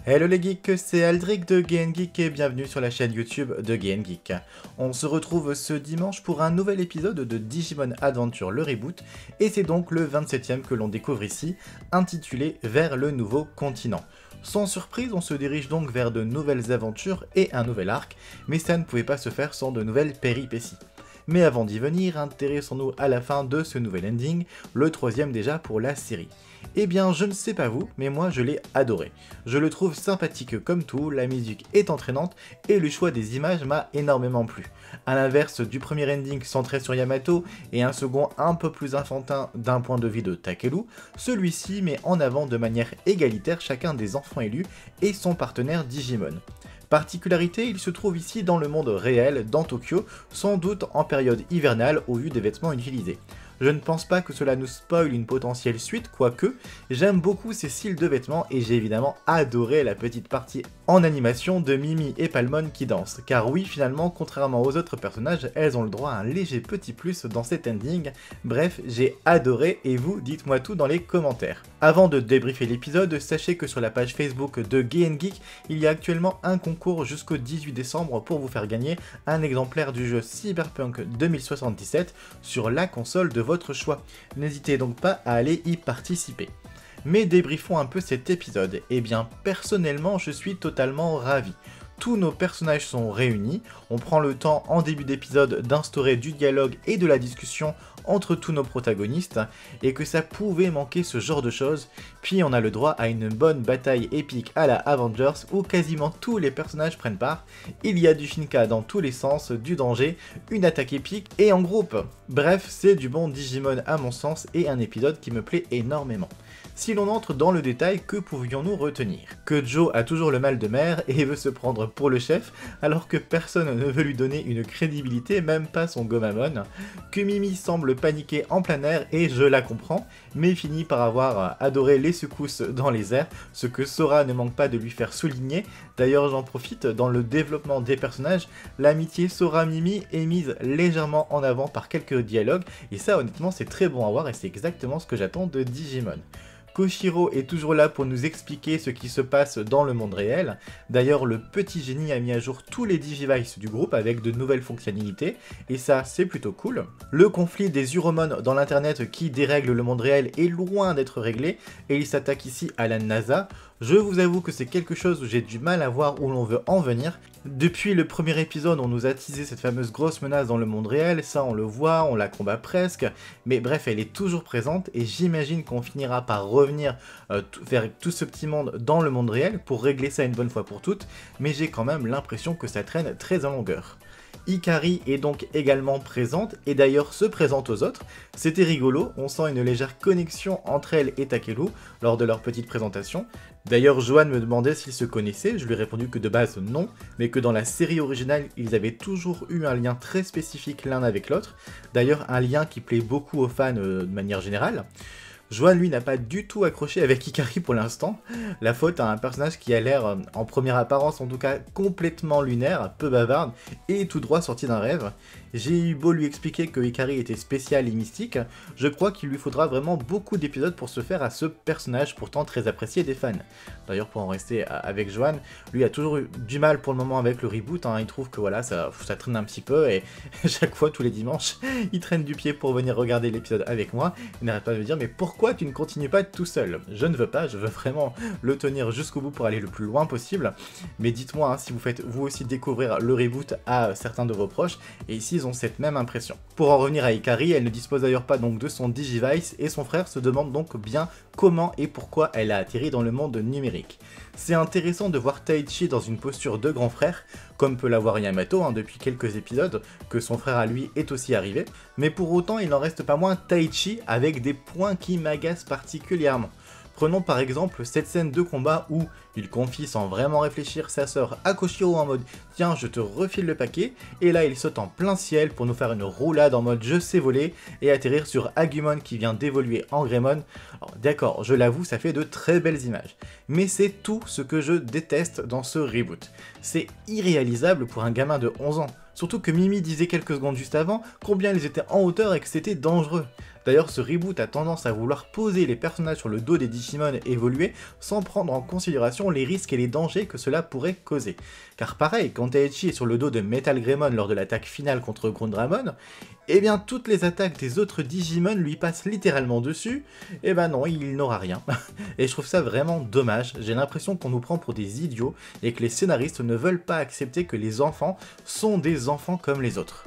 Hello les geeks, c'est Aldric de GameGeek et bienvenue sur la chaîne YouTube de GameGeek. On se retrouve ce dimanche pour un nouvel épisode de Digimon Adventure le reboot, et c'est donc le 27ème que l'on découvre ici, intitulé Vers le nouveau continent. Sans surprise, on se dirige donc vers de nouvelles aventures et un nouvel arc, mais ça ne pouvait pas se faire sans de nouvelles péripéties. Mais avant d'y venir, intéressons-nous à la fin de ce nouvel ending, le troisième déjà pour la série. Eh bien, je ne sais pas vous, mais moi je l'ai adoré. Je le trouve sympathique comme tout, la musique est entraînante et le choix des images m'a énormément plu. A l'inverse du premier ending centré sur Yamato et un second un peu plus enfantin d'un point de vue de Takeru, celui-ci met en avant de manière égalitaire chacun des enfants élus et son partenaire Digimon. Particularité, il se trouve ici dans le monde réel, dans Tokyo, sans doute en période hivernale au vu des vêtements utilisés. Je ne pense pas que cela nous spoil une potentielle suite, quoique j'aime beaucoup ces styles de vêtements et j'ai évidemment adoré la petite partie en animation de Mimi et Palmon qui dansent, car oui, finalement, contrairement aux autres personnages, elles ont le droit à un léger petit plus dans cet ending. Bref, j'ai adoré et vous, dites-moi tout dans les commentaires. Avant de débriefer l'épisode, sachez que sur la page Facebook de GameGeek, il y a actuellement un concours jusqu'au 18 décembre pour vous faire gagner un exemplaire du jeu Cyberpunk 2077 sur la console de votre choix. N'hésitez donc pas à aller y participer. Mais débriefons un peu cet épisode. Eh bien, personnellement, je suis totalement ravi. Tous nos personnages sont réunis, on prend le temps en début d'épisode d'instaurer du dialogue et de la discussion entre tous nos protagonistes, et que ça pouvait manquer ce genre de choses, puis on a le droit à une bonne bataille épique à la Avengers où quasiment tous les personnages prennent part, il y a du Shinka dans tous les sens, du danger, une attaque épique et en groupe. Bref, c'est du bon Digimon à mon sens et un épisode qui me plaît énormément. Si l'on entre dans le détail, que pouvions-nous retenir? Que Joe a toujours le mal de mer et veut se prendre pour le chef, alors que personne ne veut lui donner une crédibilité, même pas son Gomamon. Que Mimi semble paniquer en plein air, et je la comprends, mais finit par avoir adoré les secousses dans les airs, ce que Sora ne manque pas de lui faire souligner. D'ailleurs, j'en profite, dans le développement des personnages, l'amitié Sora-Mimi est mise légèrement en avant par quelques dialogues, et ça honnêtement c'est très bon à voir et c'est exactement ce que j'attends de Digimon. Koshiro est toujours là pour nous expliquer ce qui se passe dans le monde réel. D'ailleurs, le petit génie a mis à jour tous les Digivice du groupe avec de nouvelles fonctionnalités, et ça, c'est plutôt cool. Le conflit des Uromon dans l'internet qui dérègle le monde réel est loin d'être réglé, et il s'attaque ici à la NASA. Je vous avoue que c'est quelque chose où j'ai du mal à voir où l'on veut en venir. Depuis le premier épisode, on nous a teasé cette fameuse grosse menace dans le monde réel, ça on le voit, on la combat presque, mais bref, elle est toujours présente et j'imagine qu'on finira par revenir vers tout ce petit monde dans le monde réel pour régler ça une bonne fois pour toutes, mais j'ai quand même l'impression que ça traîne très en longueur. Ikari est donc également présente et d'ailleurs se présente aux autres. C'était rigolo, on sent une légère connexion entre elle et Takeru lors de leur petite présentation. D'ailleurs, Johan me demandait s'ils se connaissaient, je lui ai répondu que de base non, mais que dans la série originale, ils avaient toujours eu un lien très spécifique l'un avec l'autre. D'ailleurs, un lien qui plaît beaucoup aux fans de manière générale. Johan, lui, n'a pas du tout accroché avec Ikari pour l'instant. La faute à un personnage qui a l'air, en première apparence en tout cas, complètement lunaire, peu bavarde, et tout droit sorti d'un rêve. J'ai eu beau lui expliquer que Ikari était spécial et mystique, je crois qu'il lui faudra vraiment beaucoup d'épisodes pour se faire à ce personnage pourtant très apprécié des fans. D'ailleurs, pour en rester avec Johan, lui a toujours eu du mal pour le moment avec le reboot, hein. Il trouve que voilà, ça traîne un petit peu, et chaque fois, tous les dimanches, il traîne du pied pour venir regarder l'épisode avec moi. Il n'arrête pas de me dire, mais pourquoi tu ne continues pas tout seul? Je ne veux pas, je veux vraiment le tenir jusqu'au bout pour aller le plus loin possible. Mais dites-moi hein, si vous faites vous aussi découvrir le reboot à certains de vos proches, et s'ils ont cette même impression. Pour en revenir à Ikari, elle ne dispose d'ailleurs pas donc de son Digivice, et son frère se demande donc bien comment et pourquoi elle a atterri dans le monde numérique. C'est intéressant de voir Taichi dans une posture de grand frère, comme peut l'avoir Yamato hein, depuis quelques épisodes, que son frère à lui est aussi arrivé, mais pour autant il n'en reste pas moins Taichi avec des points qui m'agacent particulièrement. Prenons par exemple cette scène de combat où il confie sans vraiment réfléchir sa sœur à Koshiro en mode « Tiens, je te refile le paquet » et là il saute en plein ciel pour nous faire une roulade en mode « Je sais voler » et atterrir sur Agumon qui vient d'évoluer en Greymon. Alors d'accord, je l'avoue, ça fait de très belles images, mais c'est tout ce que je déteste dans ce reboot. C'est irréalisable pour un gamin de 11 ans. Surtout que Mimi disait quelques secondes juste avant combien ils étaient en hauteur et que c'était dangereux. D'ailleurs, ce reboot a tendance à vouloir poser les personnages sur le dos des Digimon évolués sans prendre en considération les risques et les dangers que cela pourrait causer. Car pareil, quand Taichi est sur le dos de Metal Greymon lors de l'attaque finale contre Grundramon, eh bien toutes les attaques des autres Digimon lui passent littéralement dessus, et ben non, il n'aura rien. Et je trouve ça vraiment dommage, j'ai l'impression qu'on nous prend pour des idiots et que les scénaristes ne veulent pas accepter que les enfants sont des enfants comme les autres.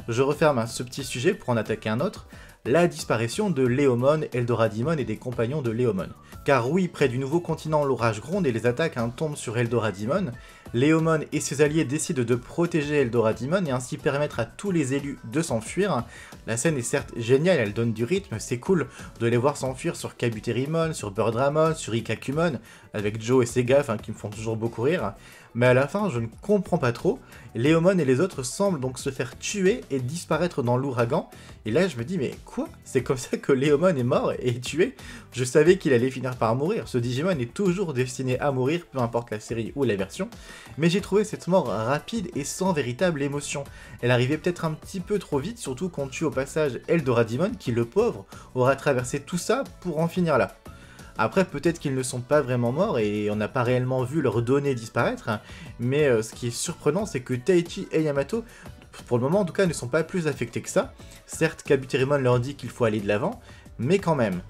Je referme ce petit sujet pour en attaquer un autre, la disparition de Léomon, Eldoradimon et des compagnons de Léomon. Car oui, près du nouveau continent, l'orage gronde et les attaques tombent sur Eldoradimon. Léomon et ses alliés décident de protéger Eldoradimon et ainsi permettre à tous les élus de s'enfuir. La scène est certes géniale, elle donne du rythme, c'est cool de les voir s'enfuir sur Kabuterimon, sur Birdramon, sur Ikakumon, avec Joe et ses gaffes qui me font toujours beaucoup rire. Mais à la fin, je ne comprends pas trop. Léomon et les autres semblent donc se faire tuer et disparaître dans l'ouragan. Et là, je me dis, mais quoi? C'est comme ça que Léomon est mort et est tué? Je savais qu'il allait finir par mourir. Ce Digimon est toujours destiné à mourir, peu importe la série ou la version. Mais j'ai trouvé cette mort rapide et sans véritable émotion. Elle arrivait peut-être un petit peu trop vite, surtout qu'on tue au passage Eldoradimon, qui, le pauvre, aura traversé tout ça pour en finir là. Après, peut-être qu'ils ne sont pas vraiment morts et on n'a pas réellement vu leurs données disparaître, mais ce qui est surprenant, c'est que Taichi et Yamato, pour le moment en tout cas, ne sont pas plus affectés que ça. Certes, Kabuterimon leur dit qu'il faut aller de l'avant, mais quand même.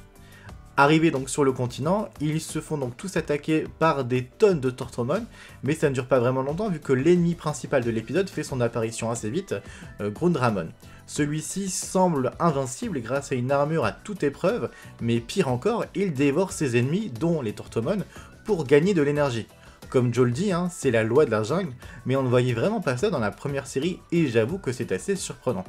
Arrivés donc sur le continent, ils se font donc tous attaquer par des tonnes de Tortomon, mais ça ne dure pas vraiment longtemps vu que l'ennemi principal de l'épisode fait son apparition assez vite, Grundramon. Celui-ci semble invincible grâce à une armure à toute épreuve, mais pire encore, il dévore ses ennemis, dont les Tortomon, pour gagner de l'énergie. Comme Joe le dit, c'est la loi de la jungle, mais on ne voyait vraiment pas ça dans la première série, et j'avoue que c'est assez surprenant.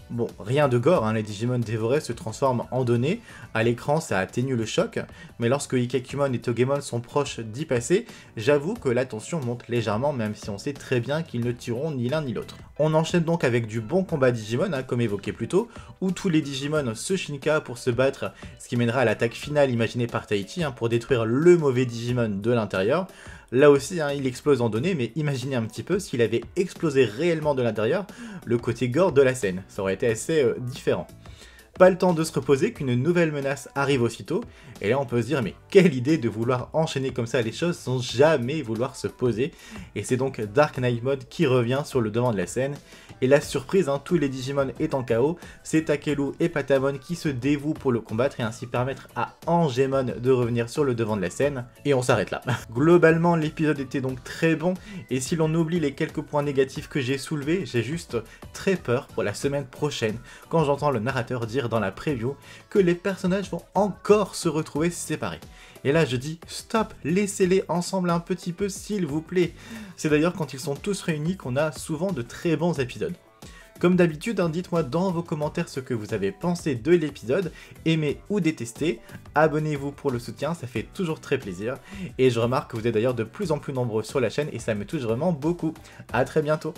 Bon, rien de gore, les Digimon dévorés se transforment en données, à l'écran ça atténue le choc, mais lorsque Ikakumon et Togemon sont proches d'y passer, j'avoue que la tension monte légèrement même si on sait très bien qu'ils ne tueront ni l'un ni l'autre. On enchaîne donc avec du bon combat Digimon, comme évoqué plus tôt, où tous les Digimon se shinka pour se battre, ce qui mènera à l'attaque finale imaginée par Taichi pour détruire le mauvais Digimon de l'intérieur. Là aussi, il explose en données, mais imaginez un petit peu s'il avait explosé réellement de l'intérieur, le côté gore de la scène, ça aurait été assez différent. Pas le temps de se reposer qu'une nouvelle menace arrive aussitôt, et là on peut se dire mais quelle idée de vouloir enchaîner comme ça les choses sans jamais vouloir se poser, et c'est donc Dark Knight Mode qui revient sur le devant de la scène, et la surprise, tous les Digimon étant KO, c'est Takelu et Patamon qui se dévouent pour le combattre et ainsi permettre à Angemon de revenir sur le devant de la scène, et on s'arrête là. Globalement l'épisode était donc très bon, et si l'on oublie les quelques points négatifs que j'ai soulevés, j'ai juste très peur pour la semaine prochaine, quand j'entends le narrateur dire dans la preview que les personnages vont encore se retrouver séparés. Et là je dis stop, laissez-les ensemble un petit peu s'il vous plaît. C'est d'ailleurs quand ils sont tous réunis qu'on a souvent de très bons épisodes. Comme d'habitude, dites-moi dans vos commentaires ce que vous avez pensé de l'épisode, aimé ou détesté, abonnez-vous pour le soutien, ça fait toujours très plaisir, et je remarque que vous êtes d'ailleurs de plus en plus nombreux sur la chaîne et ça me touche vraiment beaucoup. À très bientôt.